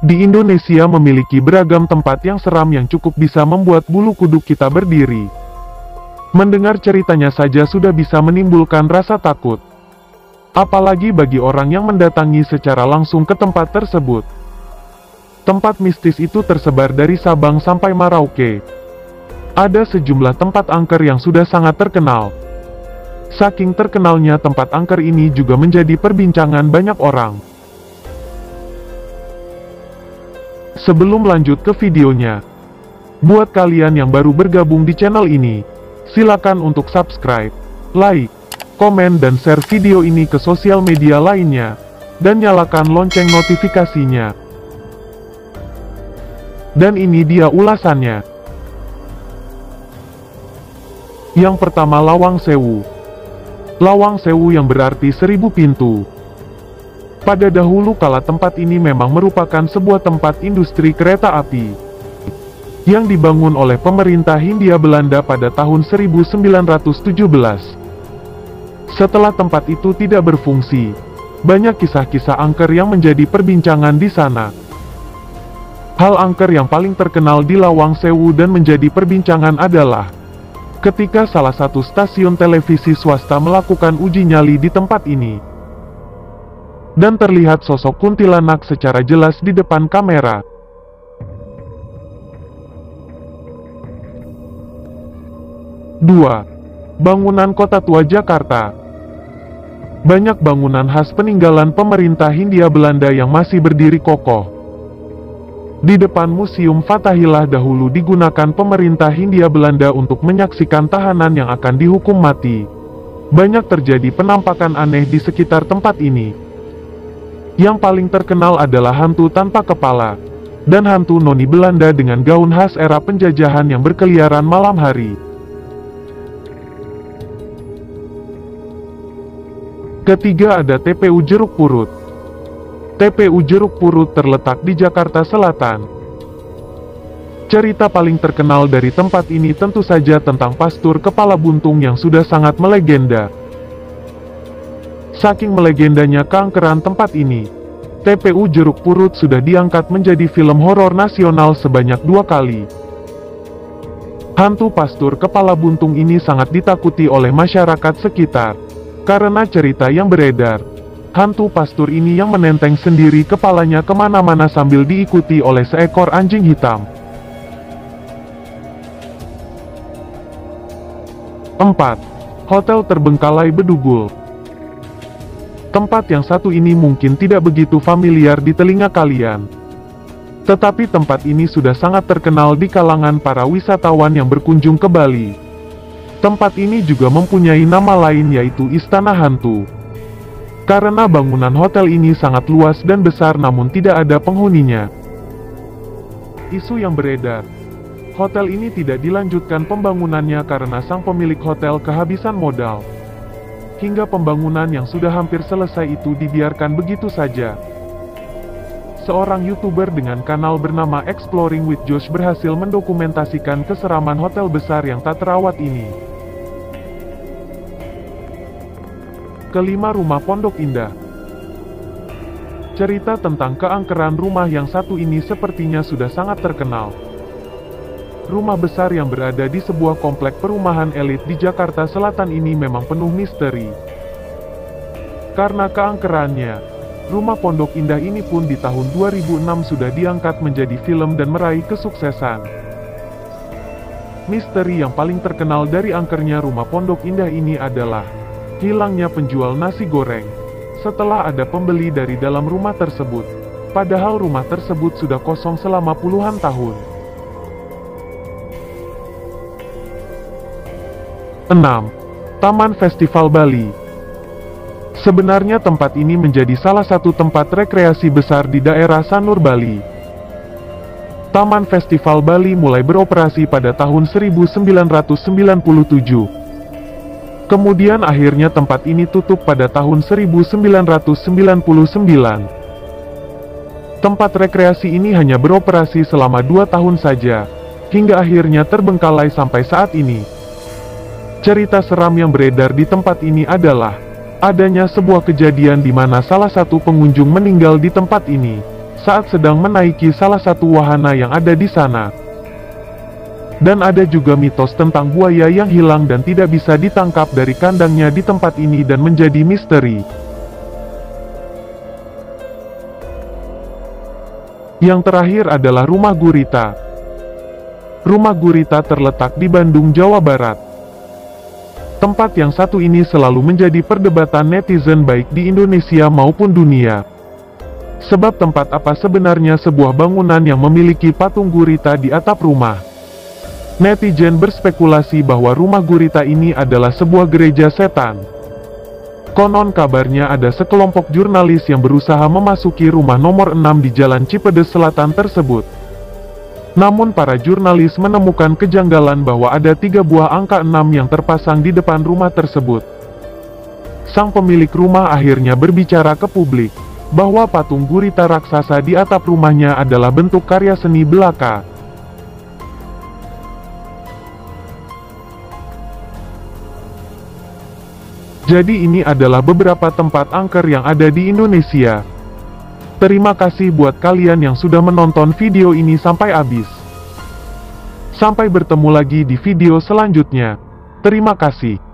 Di Indonesia memiliki beragam tempat yang seram yang cukup bisa membuat bulu kuduk kita berdiri. Mendengar ceritanya saja sudah bisa menimbulkan rasa takut. Apalagi bagi orang yang mendatangi secara langsung ke tempat tersebut. Tempat mistis itu tersebar dari Sabang sampai Merauke. Ada sejumlah tempat angker yang sudah sangat terkenal. Saking terkenalnya tempat angker ini juga menjadi perbincangan banyak orang. Sebelum lanjut ke videonya, buat kalian yang baru bergabung di channel ini, silakan untuk subscribe, like, komen dan share video ini ke sosial media lainnya, dan nyalakan lonceng notifikasinya. Dan ini dia ulasannya. Yang pertama, Lawang Sewu. Lawang Sewu yang berarti 1000 pintu. Pada dahulu kala tempat ini memang merupakan sebuah tempat industri kereta api yang dibangun oleh pemerintah Hindia Belanda pada tahun 1917. Setelah tempat itu tidak berfungsi, banyak kisah-kisah angker yang menjadi perbincangan di sana. Hal angker yang paling terkenal di Lawang Sewu dan menjadi perbincangan adalah ketika salah satu stasiun televisi swasta melakukan uji nyali di tempat ini. Dan terlihat sosok kuntilanak secara jelas di depan kamera. Dua, bangunan Kota Tua Jakarta. Banyak bangunan khas peninggalan pemerintah Hindia Belanda yang masih berdiri kokoh. Di depan Museum Fathahillah dahulu digunakan pemerintah Hindia Belanda untuk menyaksikan tahanan yang akan dihukum mati. Banyak terjadi penampakan aneh di sekitar tempat ini. Yang paling terkenal adalah hantu tanpa kepala, dan hantu noni Belanda dengan gaun khas era penjajahan yang berkeliaran malam hari. Ketiga, ada TPU Jeruk Purut. TPU Jeruk Purut terletak di Jakarta Selatan. Cerita paling terkenal dari tempat ini tentu saja tentang pastur kepala buntung yang sudah sangat melegenda. Saking melegendanya keangkeran tempat ini, TPU Jeruk Purut sudah diangkat menjadi film horor nasional sebanyak 2 kali. Hantu pastur kepala buntung ini sangat ditakuti oleh masyarakat sekitar, karena cerita yang beredar. Hantu pastur ini yang menenteng sendiri kepalanya kemana-mana sambil diikuti oleh seekor anjing hitam. 4. Hotel Terbengkalai Bedugul. Tempat yang satu ini mungkin tidak begitu familiar di telinga kalian. Tetapi tempat ini sudah sangat terkenal di kalangan para wisatawan yang berkunjung ke Bali. Tempat ini juga mempunyai nama lain yaitu Istana Hantu. Karena bangunan hotel ini sangat luas dan besar namun tidak ada penghuninya. Isu yang beredar, hotel ini tidak dilanjutkan pembangunannya karena sang pemilik hotel kehabisan modal. Hingga pembangunan yang sudah hampir selesai itu dibiarkan begitu saja. Seorang YouTuber dengan kanal bernama Exploring with Josh berhasil mendokumentasikan keseraman hotel besar yang tak terawat ini. Kelima, Rumah Pondok Indah. Cerita tentang keangkeran rumah yang satu ini sepertinya sudah sangat terkenal. Rumah besar yang berada di sebuah komplek perumahan elit di Jakarta Selatan ini memang penuh misteri. Karena keangkerannya, Rumah Pondok Indah ini pun di tahun 2006 sudah diangkat menjadi film dan meraih kesuksesan. Misteri yang paling terkenal dari angkernya Rumah Pondok Indah ini adalah hilangnya penjual nasi goreng setelah ada pembeli dari dalam rumah tersebut, padahal rumah tersebut sudah kosong selama puluhan tahun. 6. Taman Festival Bali. Sebenarnya tempat ini menjadi salah satu tempat rekreasi besar di daerah Sanur, Bali. Taman Festival Bali mulai beroperasi pada tahun 1997. Kemudian akhirnya tempat ini tutup pada tahun 1999. Tempat rekreasi ini hanya beroperasi selama 2 tahun saja, hingga akhirnya terbengkalai sampai saat ini. Cerita seram yang beredar di tempat ini adalah adanya sebuah kejadian di mana salah satu pengunjung meninggal di tempat ini. saat sedang menaiki salah satu wahana yang ada di sana. Dan ada juga mitos tentang buaya yang hilang dan tidak bisa ditangkap dari kandangnya di tempat ini dan menjadi misteri. Yang terakhir adalah Rumah Gurita. Rumah Gurita terletak di Bandung, Jawa Barat. Tempat yang satu ini selalu menjadi perdebatan netizen baik di Indonesia maupun dunia. Sebab tempat apa sebenarnya sebuah bangunan yang memiliki patung gurita di atap rumah? Netizen berspekulasi bahwa rumah gurita ini adalah sebuah gereja setan. Konon kabarnya ada sekelompok jurnalis yang berusaha memasuki rumah nomor 6 di Jalan Cipedes Selatan tersebut. Namun para jurnalis menemukan kejanggalan bahwa ada 3 buah angka 6 yang terpasang di depan rumah tersebut. Sang pemilik rumah akhirnya berbicara ke publik bahwa patung gurita raksasa di atap rumahnya adalah bentuk karya seni belaka. Jadi ini adalah beberapa tempat angker yang ada di Indonesia. Terima kasih buat kalian yang sudah menonton video ini sampai habis. Sampai bertemu lagi di video selanjutnya. Terima kasih.